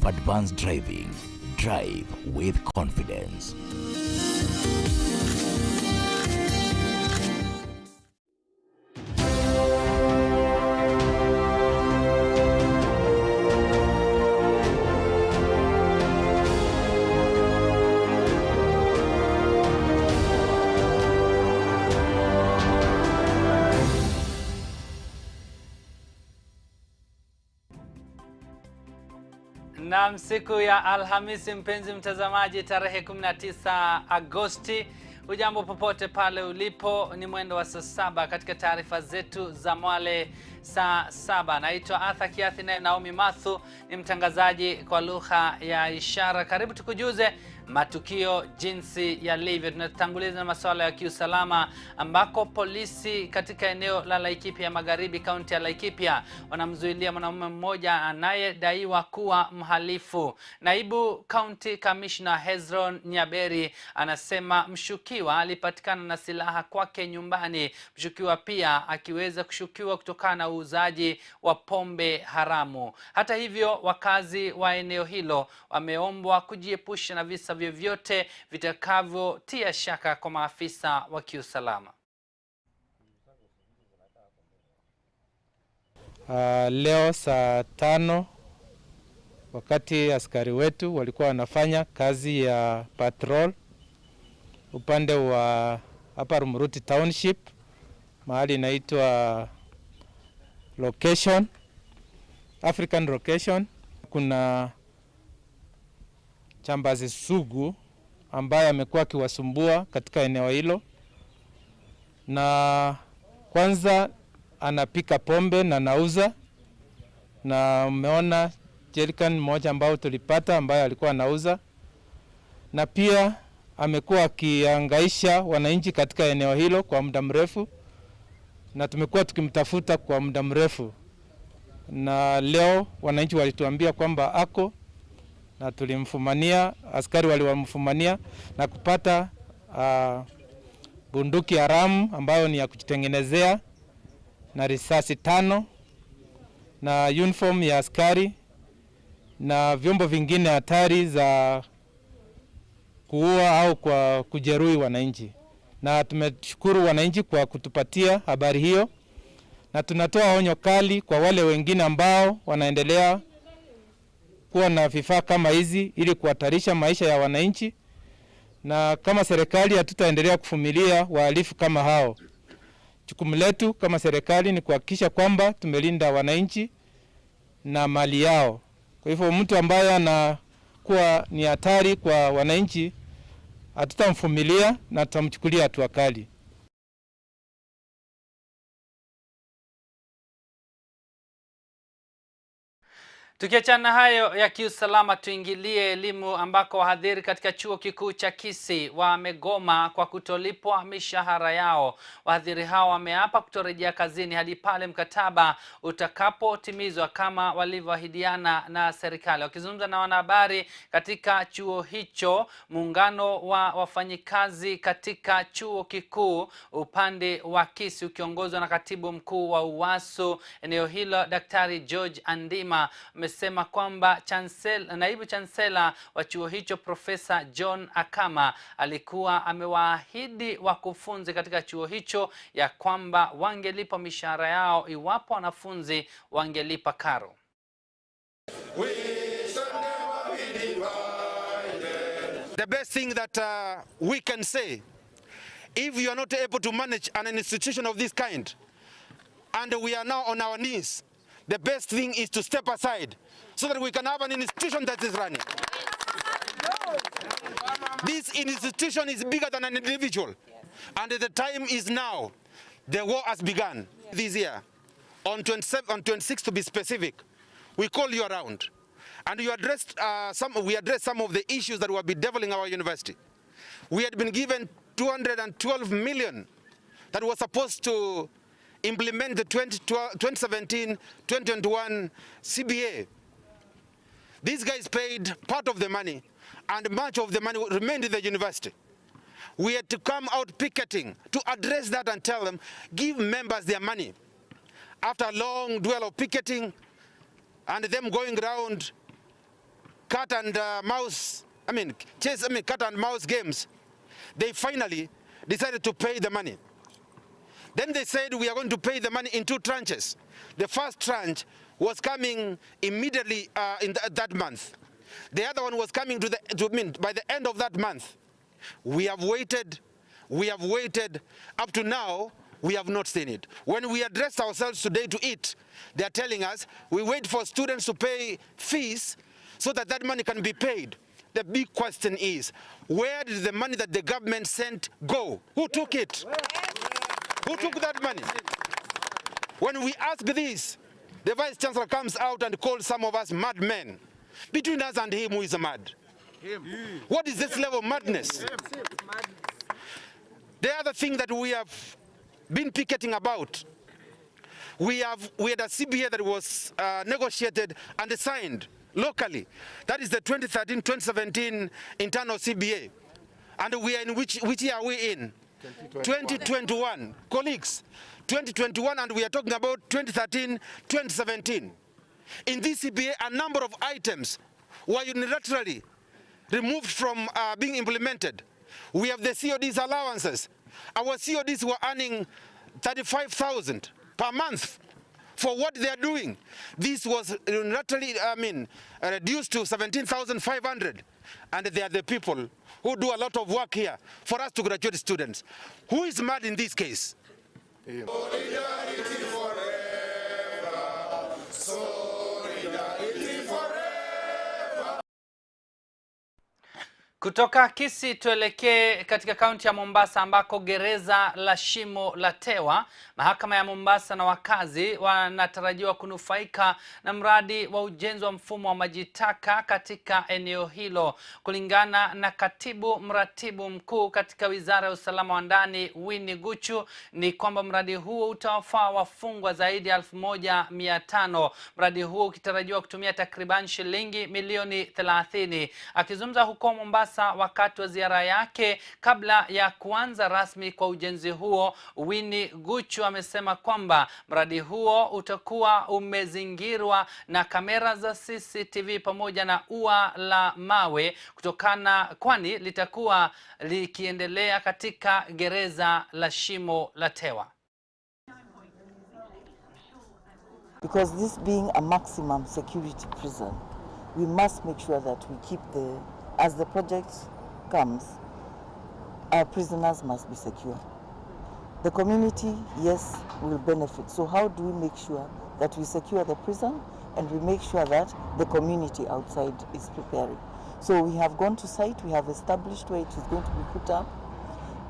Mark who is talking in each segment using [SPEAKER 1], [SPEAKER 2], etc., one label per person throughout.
[SPEAKER 1] advanced driving. Drive with confidence.
[SPEAKER 2] Na siku ya Alhamisi, mpenzi mtazamaji, tarehe 19 Agosti, ujambo popote pale ulipo, ni mwendo wa saa saba katika taarifa zetu za Mwale Saa Saba. Naitwa Kiathi, na Naomi Mathu ni mtangazaji kwa lugha ya ishara. Karibu tukujuze matukio jinsi yalivyo. Tunatanguliza na masuala ya kiusalama, ambako polisi katika eneo la Laikipia Magharibi, kaunti ya Laikipia, wanamzuilia mwanamume mmoja anayedaiwa kuwa mhalifu. Naibu County Commissioner Hezron Nyaberi anasema mshukiwa alipatikana na silaha kwake nyumbani. Mshukiwa pia akiweza kushukiwa kutokana na uuzaji wa pombe haramu. Hata hivyo, wakazi wa eneo hilo wameombwa kujiepusha na visa vyovyote vitakavyotia shaka kwa maafisa wa kiusalama.
[SPEAKER 3] Leo saa 5 wakati askari wetu walikuwa wanafanya kazi ya patrol upande wa hapa Rumuruti Township, mahali inaitwa location, African location, kuna chambazi sugu ambaye amekuwa akiwasumbua katika eneo hilo, na kwanza anapika pombe na nauza, na umeona jerrycan moja ambao tulipata ambaye alikuwa anauza, na pia amekuwa akihangaisha wananchi katika eneo hilo kwa muda mrefu, na tumekuwa tukimtafuta kwa muda mrefu, na leo wananchi walituambia kwamba ako, na tulimfumania, askari waliwamfumania na kupata bunduki haramu ambayo ni ya kujitengenezea, na risasi 5 na uniform ya askari na vyombo vingine hatari za kuua au kwa kujeruhi wananchi. Na tumeshukuru wananchi kwa kutupatia habari hiyo, na tunatoa onyo kali kwa wale wengine ambao wanaendelea kuwa na vifaa kama hizi ili kuhatarisha maisha ya wananchi, na kama serikali hatutaendelea kuvumilia wahalifu kama hao. Jukumu letu kama serikali ni kuhakikisha kwamba tumelinda wananchi na mali yao. Kwa hivyo mtu ambaye anakuwa ni hatari kwa wananchi hatutamvumilia na tutamchukulia hatua kali.
[SPEAKER 2] Tukiachana hayo ya kiusalama, tuingilie elimu, ambako wahadhiri katika chuo kikuu cha Kisii wamegoma kwa kutolipwa mishahara yao. Wahadhiri hao wameapa kutorejea kazini hadi pale mkataba utakapotimizwa kama walivyoahidiana na serikali. Wakizungumza na wanahabari katika chuo hicho, muungano wa wafanyikazi katika chuo kikuu upande wa Kisii ukiongozwa na katibu mkuu wa UWASU eneo hilo, Daktari George Andima, amesema kwamba naibu chancellor wa chuo hicho Profesa John Akama alikuwa amewaahidi wakufunzi katika chuo hicho ya kwamba wangelipa mishahara yao iwapo wanafunzi wangelipa karo.
[SPEAKER 4] The best thing that we can say, if you are not able to manage an institution of this kind and we are now on our knees, the best thing is to step aside so that we can have an institution that is running. This institution is bigger than an individual, and the time is now. The war has begun this year. On 26 to be specific, we call you around, and you addressed we addressed some of the issues that were bedeviling our university. We had been given 212 million that was supposed to implement the 2017-2021 CBA. These guys paid part of the money, and much of the money remained in the university. We had to come out picketing to address that and tell them, give members their money. After a long duel of picketing and them going around cat and mouse games, they finally decided to pay the money. Then they said we are going to pay the money in 2 tranches. The first tranche was coming immediately in that month. The other one was coming by the end of that month. We have waited up to now. We have not seen it. When we addressed ourselves today to it, they are telling us we wait for students to pay fees so that that money can be paid. The big question is, where did the money that the government sent go? Who took it? Who took that money? When we ask this, the Vice Chancellor comes out and calls some of us madmen. Between us and him, who is mad? What is this level of madness? The other thing that we have been picketing about, we had a CBA that was negotiated and signed locally. That is the 2013-2017 internal CBA. And we are in which year are we in? 2021. Colleagues, 2021, and we are talking about 2013-2017. In this CBA, a number of items were unilaterally removed from being implemented. We have the COD's allowances. Our CODs were earning 35,000 per month for what they are doing. This was unilaterally, reduced to 17,500. And they are the people who do a lot of work here for us to graduate students. Who is mad in this case? Solidarity forever. Solidarity forever.
[SPEAKER 2] Kutoka Kisii tuelekee katika kaunti ya Mombasa ambako gereza la Shimo la Tewa, mahakama ya Mombasa na wakazi wanatarajiwa kunufaika na mradi wa ujenzi wa mfumo wa maji taka katika eneo hilo. Kulingana na katibu mratibu mkuu katika Wizara ya Usalama wa Ndani Winnie Guchu, ni kwamba mradi huo utawafaa wafungwa zaidi ya 1500. Mradi huo ukitarajiwa kutumia takriban shilingi milioni 30. Akizungumza huko Mombasa wakati wa ziara yake kabla ya kuanza rasmi kwa ujenzi huo, Winnie Guchu amesema kwamba mradi huo utakuwa umezingirwa na kamera za CCTV pamoja na ua la mawe kwani litakuwa likiendelea katika gereza la Shimo la Tewa.
[SPEAKER 5] Because this being a maximum security prison, we must make sure that we keep as the project comes, our prisoners must be secure. The community, yes, will benefit. So how do we make sure that we secure the prison and we make sure that the community outside is preparing? So we have gone to site, we have established where it is going to be put up,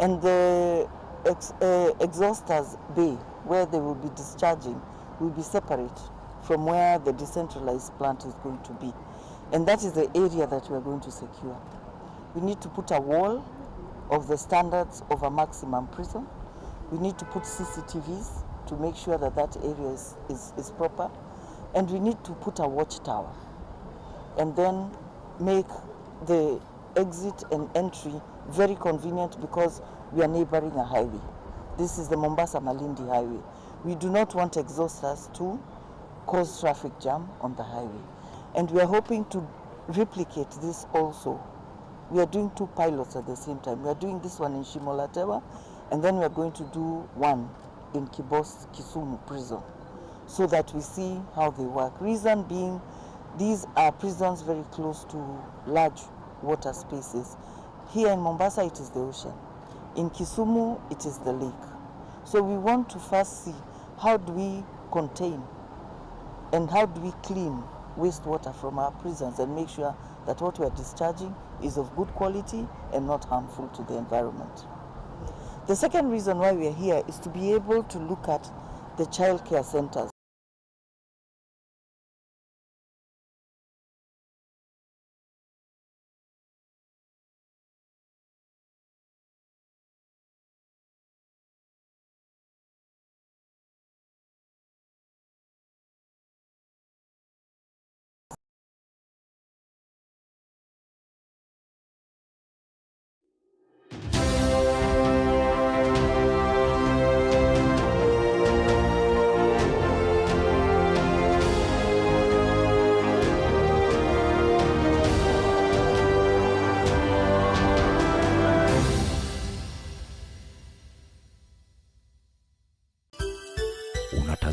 [SPEAKER 5] and the exhausters bay, where they will be discharging, will be separate from where the decentralized plant is going to be. And that is the area that we are going to secure. We need to put a wall of the standards of a maximum prison. We need to put CCTVs to make sure that that area is proper. And we need to put a watchtower. And then make the exit and entry very convenient because we are neighboring a highway. This is the Mombasa-Malindi highway. We do not want exhausters to cause traffic jam on the highway. And we are hoping to replicate this also. We are doing 2 pilots at the same time. We are doing this one in Shimo la Tewa, and then we are going to do one in Kisumu prison, so that we see how they work. Reason being, these are prisons very close to large water spaces. Here in Mombasa, it is the ocean. In Kisumu, it is the lake. So we want to first see how do we contain and how do we clean wastewater from our prisons and make sure that what we are discharging is of good quality and not harmful to the environment. The second reason why we are here is to be able to look at the child care centers.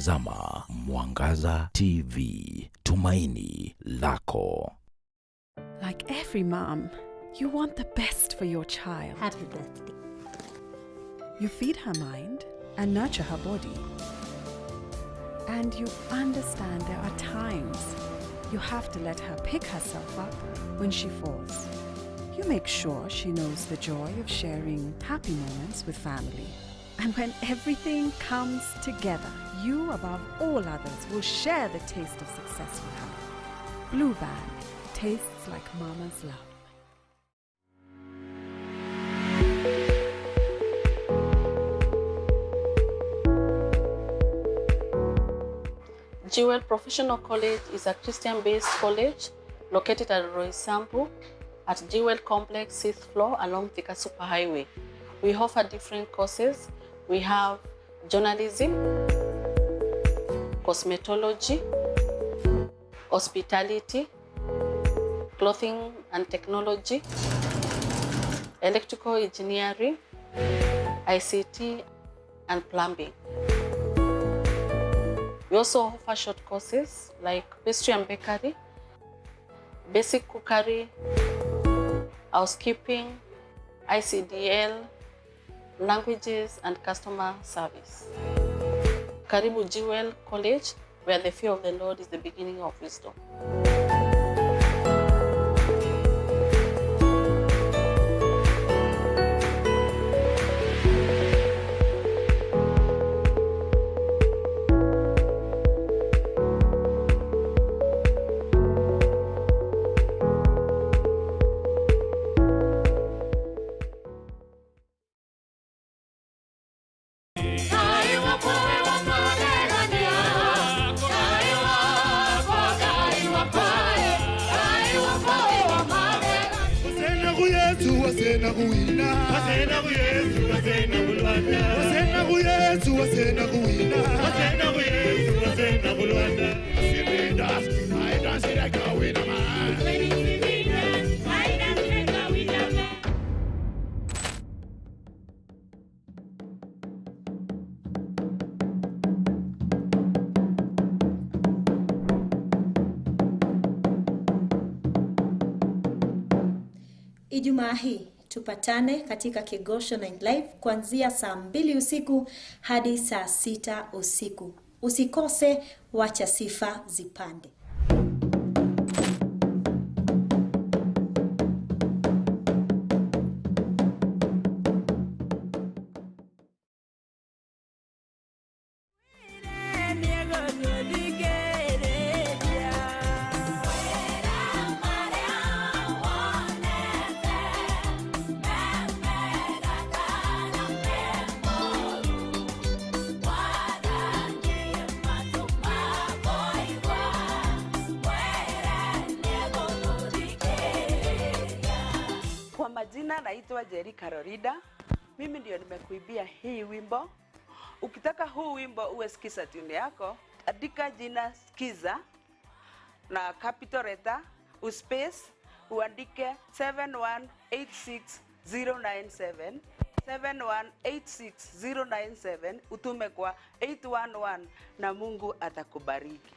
[SPEAKER 1] Unatazama Mwangaza TV, tumaini lako.
[SPEAKER 6] Like every mom, you want the best for your child.
[SPEAKER 7] Happy birthday.
[SPEAKER 6] You feed her mind and nurture her body. And you understand there are times you have to let her pick herself up when she falls. You make sure she knows the joy of sharing happy moments with family. And when everything comes together, you above all others will share the taste of success with her. Blue Band tastes like mama's love.
[SPEAKER 8] Jewel Professional College is a Christian-based college located at Roysambu at Jewel Complex 6th floor along Thika Superhighway. We offer different courses. We have journalism, cosmetology, hospitality, clothing and technology, electrical engineering, ICT, and plumbing. We also offer short courses like pastry and bakery, basic cookery, housekeeping, ICDL, languages, and customer service. Karibu Jewel College, where the fear of the Lord is the beginning of wisdom.
[SPEAKER 7] Ijumaa hii tupatane katika Kegosho Night Live kuanzia saa 2 usiku hadi saa 6 usiku. Usikose, wacha sifa zipande.
[SPEAKER 9] Majina naitwa Jerry Karorida. Mimi ndio nimekuibia hii wimbo. Ukitaka huu wimbo uwe skiza tune yako, andika jina skiza na capital letter, uspace, uandike 7186097, 7186097, utume kwa 811 na Mungu atakubariki.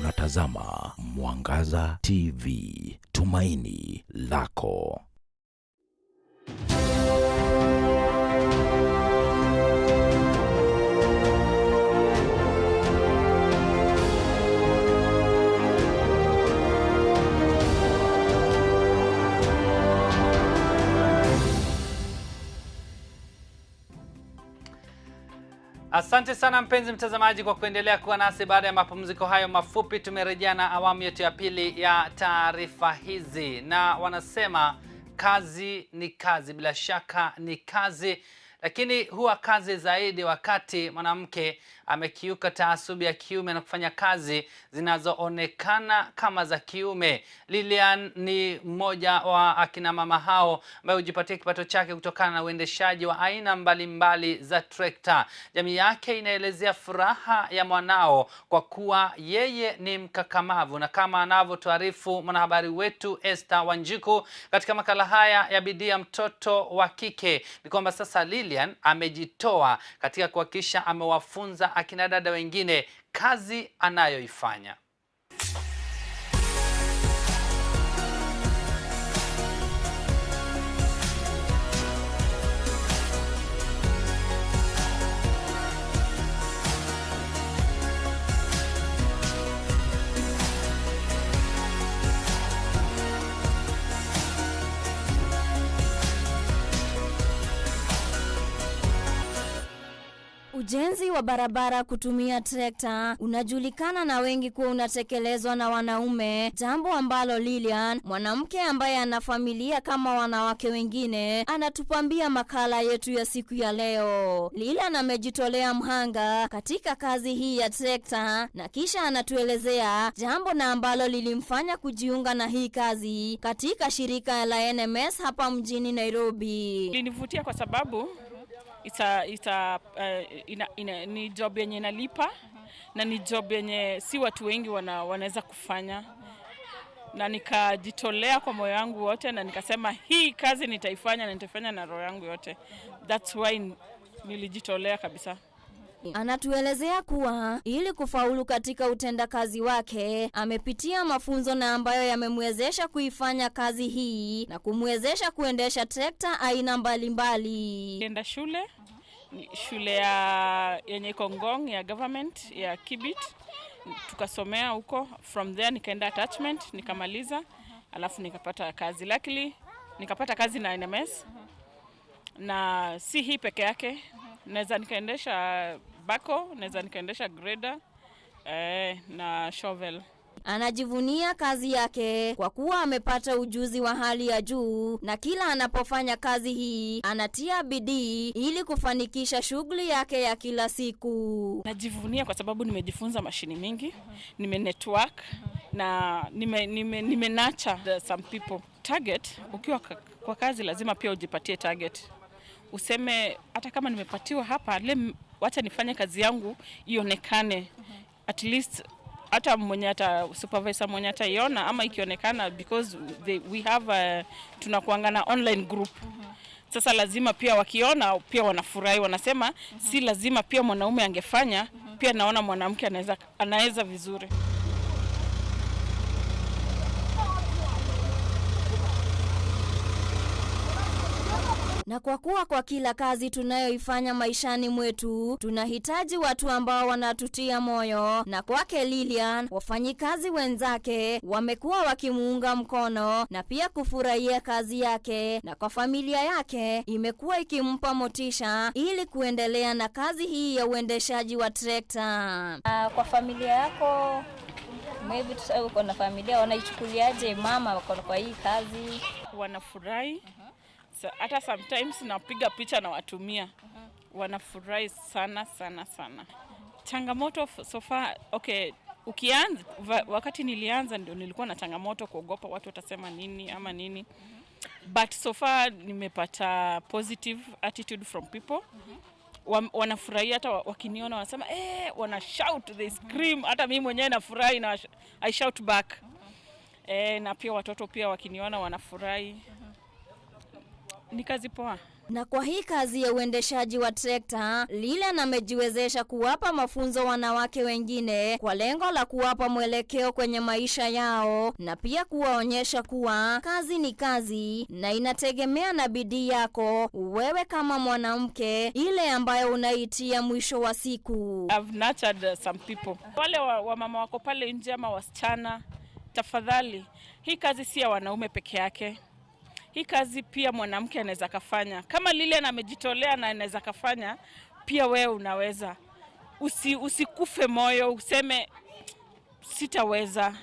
[SPEAKER 1] Unatazama Mwangaza TV, tumaini lako.
[SPEAKER 2] Asante sana mpenzi mtazamaji kwa kuendelea kuwa nasi. Baada ya mapumziko hayo mafupi, tumerejea na awamu yetu ya pili ya taarifa hizi. Na wanasema kazi ni kazi, bila shaka ni kazi, lakini huwa kazi zaidi wakati mwanamke amekiuka taasubi ya kiume na kufanya kazi zinazoonekana kama za kiume. Lilian ni mmoja wa akina mama hao ambaye hujipatia kipato chake kutokana na uendeshaji wa aina mbalimbali za trekta. Jamii yake inaelezea furaha ya mwanao kwa kuwa yeye ni mkakamavu, na kama anavyotuarifu mwanahabari wetu Esther Wanjiku katika makala haya ya bidii ya mtoto wa kike, ni kwamba sasa Lilian amejitoa katika kuhakikisha amewafunza akina dada wengine kazi anayoifanya.
[SPEAKER 10] Ujenzi wa barabara kutumia trekta unajulikana na wengi kuwa unatekelezwa na wanaume, jambo ambalo Lilian, mwanamke ambaye ana familia kama wanawake wengine, anatupambia makala yetu ya siku ya leo. Lilian amejitolea mhanga katika kazi hii ya trekta, na kisha anatuelezea jambo na ambalo lilimfanya kujiunga na hii kazi katika shirika la NMS hapa mjini Nairobi.
[SPEAKER 11] Linivutia kwa sababu ni job yenye inalipa, na ni job yenye si watu wengi wanaweza kufanya, na nikajitolea kwa moyo wangu wote, na nikasema hii kazi nitaifanya na nitaifanya na roho yangu yote. That's why nilijitolea kabisa.
[SPEAKER 10] Anatuelezea kuwa ili kufaulu katika utendakazi wake amepitia mafunzo na ambayo yamemwezesha kuifanya kazi hii na kumwezesha kuendesha trekta aina mbalimbali.
[SPEAKER 11] Nenda shule ya yenye Kongong ya government ya Kibit, tukasomea huko. From there nikaenda attachment nikamaliza, alafu nikapata kazi. Luckily nikapata kazi na NMS, na si hii peke yake, naweza nikaendesha bako, naweza nikaendesha grader na shovel.
[SPEAKER 10] Anajivunia kazi yake kwa kuwa amepata ujuzi wa hali ya juu, na kila anapofanya kazi hii anatia bidii ili kufanikisha shughuli yake ya kila siku.
[SPEAKER 11] Najivunia kwa sababu nimejifunza mashini mingi, nime-network na nime-nurture some people. Target, ukiwa kwa kazi lazima pia ujipatie target. Useme hata kama nimepatiwa hapa, wacha nifanye kazi yangu ionekane. At least hata supervisor mwenye ataiona ama ikionekana, because we have tunakuanga na online group. Sasa lazima pia wakiona pia wanafurahi, wanasema si lazima pia mwanaume angefanya, pia naona mwanamke anaweza vizuri.
[SPEAKER 10] Na kwa kuwa kwa kila kazi tunayoifanya maishani mwetu tunahitaji watu ambao wanatutia moyo, na kwake Lilian, wafanyikazi wenzake wamekuwa wakimuunga mkono na pia kufurahia kazi yake, na kwa familia yake imekuwa ikimpa motisha ili kuendelea na kazi hii ya uendeshaji wa trekta.
[SPEAKER 12] Kwa familia yako, maybe uko na familia, wanaichukuliaje mama kwa hii kazi?
[SPEAKER 11] Wanafurahi. Hata sometimes napiga picha na watumia. Wanafurahi sana sana sana. Changamoto so far, okay, ukianza wakati nilianza ndio nilikuwa na changamoto kuogopa watu watasema nini ama nini. But so far nimepata positive attitude from people. Wanafurahi, hata wakiniona wanasema wana shout, they scream. Hata mimi mwenyewe nafurahi na I shout back. Na pia watoto pia wakiniona wanafurahi. Ni kazi poa.
[SPEAKER 10] Na kwa hii kazi ya uendeshaji wa trekta, Lilian amejiwezesha kuwapa mafunzo wanawake wengine kwa lengo la kuwapa mwelekeo kwenye maisha yao na pia kuwaonyesha kuwa kazi ni kazi na inategemea na bidii yako wewe kama mwanamke, ile ambayo unaitia mwisho wa siku.
[SPEAKER 11] I've nurtured some people. Wale wa mama wako pale nje ama wasichana, tafadhali, hii kazi si ya wanaume peke yake. Hii kazi pia mwanamke anaweza kafanya. Kama Lilian amejitolea na anaweza kafanya, pia wewe unaweza. Usikufe moyo, useme sitaweza.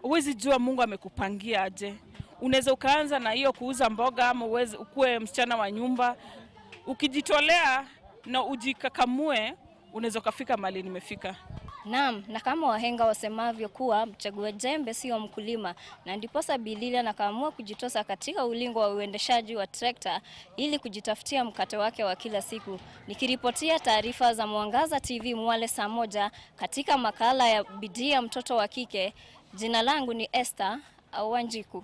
[SPEAKER 11] Uwezi jua Mungu amekupangia aje. Unaweza ukaanza na hiyo kuuza mboga ama ukue msichana wa nyumba. Ukijitolea na ujikakamue, unaweza kufika mahali nimefika.
[SPEAKER 12] Naam, na kama wahenga wasemavyo kuwa mchagua jembe sio mkulima, na ndiposa Bililia nakaamua kujitosa katika ulingo wa uendeshaji wa trekta ili kujitafutia mkate wake wa kila siku. Nikiripotia taarifa za Mwangaza TV Mwale Saa Moja katika makala ya bidii ya mtoto wa kike, jina langu ni Esther Wanjiku.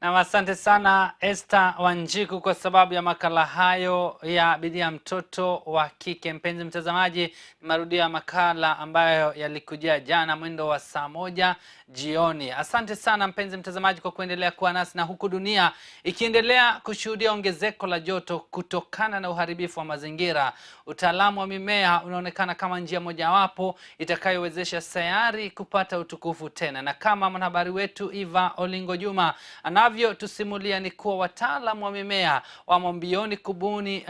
[SPEAKER 2] Na asante sana Esther Wanjiku kwa sababu ya makala hayo ya bidii ya mtoto wa kike. Mpenzi mtazamaji, marudio ya makala ambayo yalikujia jana mwendo wa saa 1 jioni. Asante sana mpenzi mtazamaji kwa kuendelea kuwa nasi, na huku dunia ikiendelea kushuhudia ongezeko la joto kutokana na uharibifu wa mazingira, utaalamu wa mimea unaonekana kama njia mojawapo itakayowezesha sayari kupata utukufu tena. Na kama mwanahabari wetu Eva Olingo Juma anavyo tusimulia ni kuwa wataalamu wa mimea wamo mbioni kubuni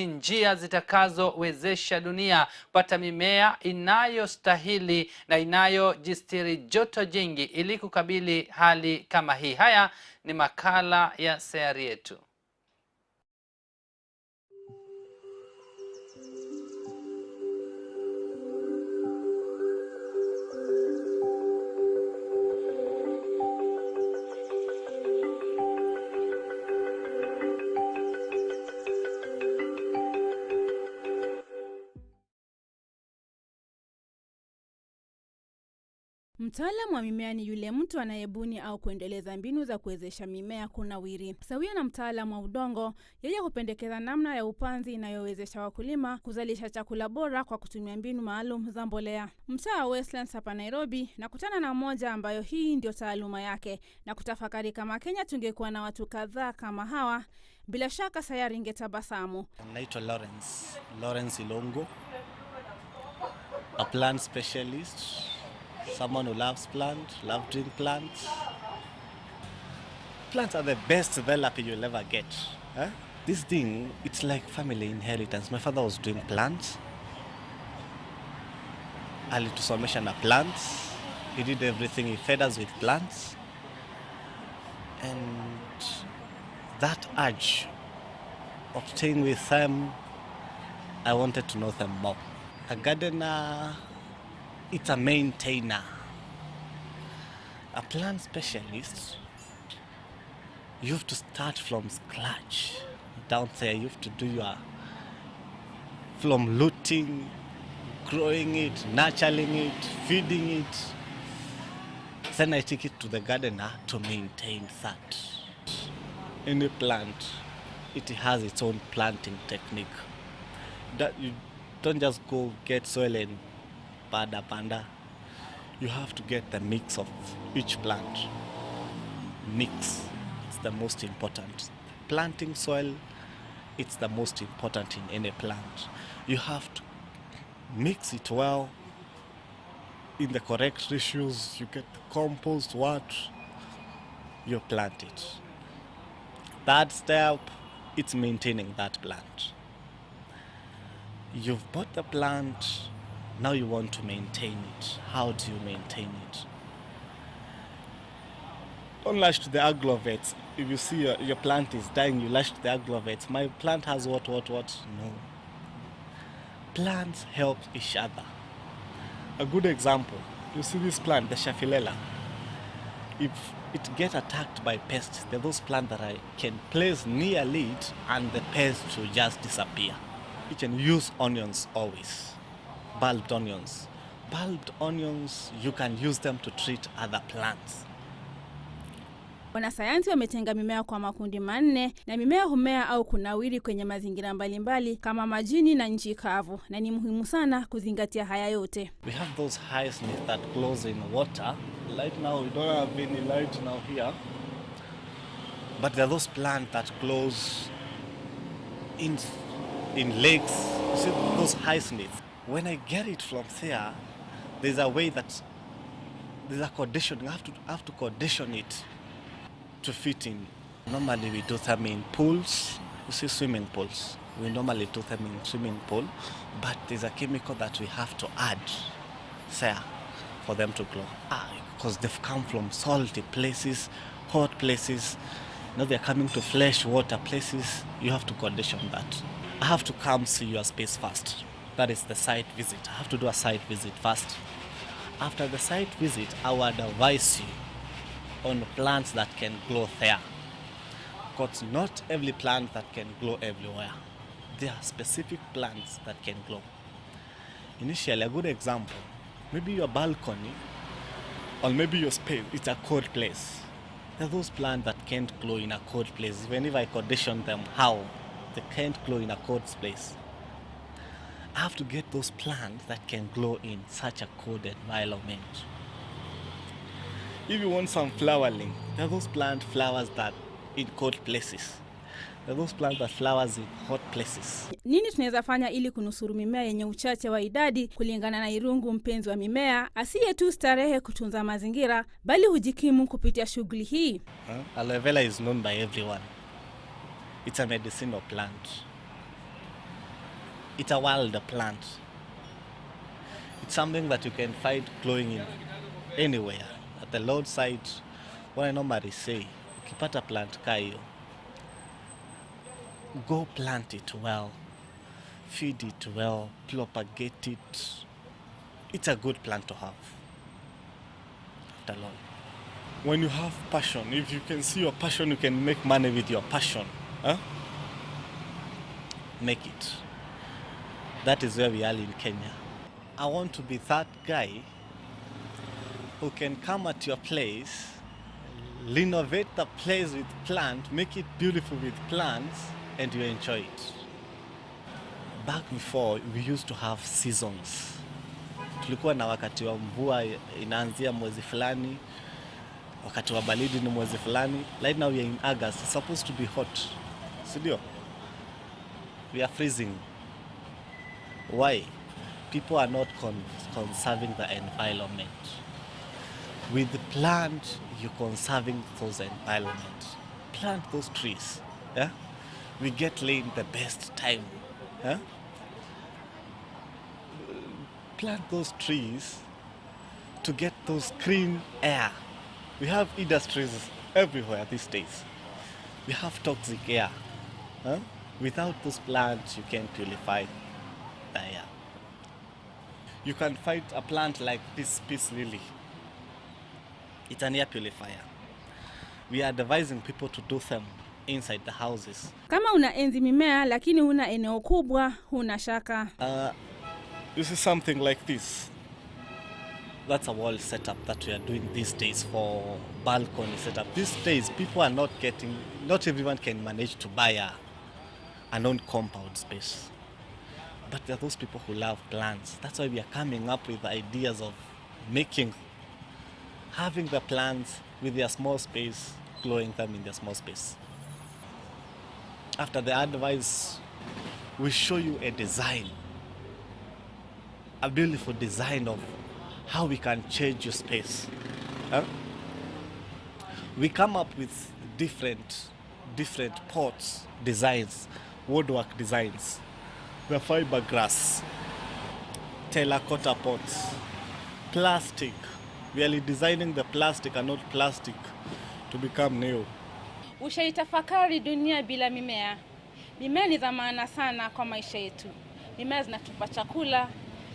[SPEAKER 2] njia zitakazowezesha dunia kupata mimea inayostahili na inayojistiri joto jingi ili kukabili hali kama hii. Haya ni makala ya sayari yetu.
[SPEAKER 13] Mtaalamu wa mimea ni yule mtu anayebuni au kuendeleza mbinu za kuwezesha mimea kunawiri. Sawia na mtaalamu wa udongo, yeye hupendekeza namna ya upanzi inayowezesha wakulima kuzalisha chakula bora kwa kutumia mbinu maalum za mbolea. Mtaa wa Westlands hapa Nairobi nakutana na mmoja ambayo hii ndio taaluma yake, na kutafakari kama Kenya tungekuwa na watu kadhaa kama hawa, bila shaka sayari ingetabasamu.
[SPEAKER 14] Naitwa Lawrence Ilongo, a plant specialist. Someone who loves drink plants. Plants are the best developer you'll ever get. This thing, it's like family inheritance. My father was doing plants. Alitusomesha na plants. He did everything. He fed us with plants. And that urge of staying with them, I wanted to know them more. A gardener, it's a maintainer. A plant specialist, you have to start from scratch. Down there, you have to do from looting, growing it, nurturing it, feeding it. Then I take it to the gardener to maintain that. Any plant, it has its own planting technique. That you don't just go get soil and panda. You have to get the mix of each plant. Mix, it's the most important. Planting soil, it's the most important in any plant. You have to mix it well in the correct ratios. You get the compost, you plant it. Third step, it's maintaining that plant. You've bought the plant, now you want to maintain it. How do you maintain it? Don't lash to the aglovets. if you see your plant is dying, you lash the agglomerates. My plant has what? No. Plants help each other. A good example, you see this plant, the Shaphilela. If it gets attacked by pests, there are those plants that I can place near it and the pests will just disappear. You can use onions always, bulbed onions. Bulbed onions, you can use them to treat other plants.
[SPEAKER 13] Wanasayansi wametenga mimea kwa makundi manne na mimea humea au kunawiri kwenye mazingira mbalimbali kama majini na nchi kavu, na ni muhimu sana kuzingatia haya yote.
[SPEAKER 14] We have those hyacinths that grows in water. Right now we don't have any light now here. But there are those plants that grows in lakes. You see those hyacinths. When I get it from there, there's a way that there's a condition. You have to condition it to fit in. Normally we do them in pools. You see swimming pools. We normally do them in swimming pool, but there's a chemical that we have to add there for them to grow. Because they've come from salty places, hot places. Now they're coming to fresh water places. You have to condition that. I have to come see your space first. That is the site visit. I have to do a site visit first. After the site visit, I will advise you on plants that can grow there. Because not every plant that can grow everywhere. There are specific plants that can grow. Initially, a good example, maybe your balcony or maybe your space, it's a cold place. There are those plants that can't grow in a cold place. Even if I condition them, how? They can't grow in a cold place. I have to get those plants that can grow in such a cold environment. If you want some flowering, there are those flowers that in cold places. There are those plants that flowers in hot places.
[SPEAKER 13] Nini tunaweza fanya ili kunusuru mimea yenye uchache wa idadi kulingana na Irungu, mpenzi wa mimea asiye tu starehe kutunza mazingira bali hujikimu kupitia shughuli hii?
[SPEAKER 14] Aloe vera is known by everyone. It's a medicinal plant. It's a wild plant. It's something that you can find growing in anywhere. At the roadside, what I normally say, ukipata plant kayo, go plant it well, feed it well, propagate it. It's a good plant to have. After all, when you have passion, if you can see your passion, you can make money with your passion. Make it. That is where we are in Kenya. I want to be that guy who can come at your place, renovate the place with plants, make it beautiful with plants, and you enjoy it. Back before, we used to have seasons. Tulikuwa na wakati wa mvua inaanzia mwezi fulani, wakati wa baridi ni mwezi fulani. Right now we are in August. It's supposed to be hot. Sidio? We are freezing. Why? People are not conserving the environment. With the plant, you're conserving those environments. Plant those trees. Yeah? We get rain the best time. Yeah? Plant those trees to get those clean air. We have industries everywhere these days. We have toxic air. Huh? Without those plants, you can't purify the air. You can find a plant like this peace lily. It's an air purifier. We are advising people to do them inside the houses.
[SPEAKER 13] Kama unaenzi mimea lakini huna eneo kubwa, huna shaka.
[SPEAKER 14] This is something like this. That's a wall setup that we are doing these days for balcony setup. These days, people are not everyone can manage to buy an own compound space. But there are those people who love plants. That's why we are coming up with ideas of having the plants with their small space, growing them in their small space. After the advice, we show you a design, a beautiful design of how we can change your space. We come up with different pots, designs, woodwork designs, the fiberglass, terracotta pots, plastic. We are designing the plastic and not plastic to become new.
[SPEAKER 13] Ushaitafakari dunia bila mimea? Mimea ni dhamana sana kwa maisha yetu. Mimea zinatupa chakula,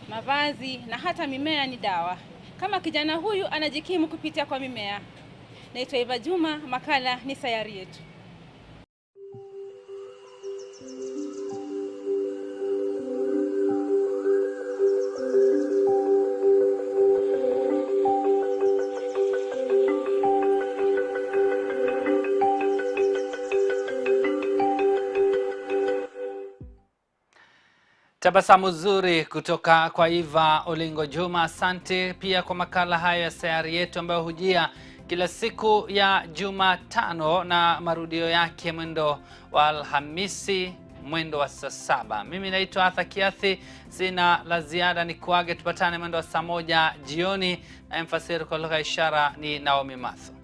[SPEAKER 13] mavazi na hata mimea ni dawa. Kama kijana huyu anajikimu kupitia kwa mimea. Naitwa Eva Juma, makala ni sayari yetu.
[SPEAKER 2] Tabasamu zuri kutoka kwa Eva Olingo Juma. Asante pia kwa makala hayo ya sayari yetu ambayo hujia kila siku ya Jumatano na marudio yake mwendo wa Alhamisi mwendo wa saa 7. Mimi naitwa Kiathi, sina la ziada, ni kuage tupatane mwendo wa saa 1 jioni, na mfasiri kwa lugha ishara ni Naomi Matho.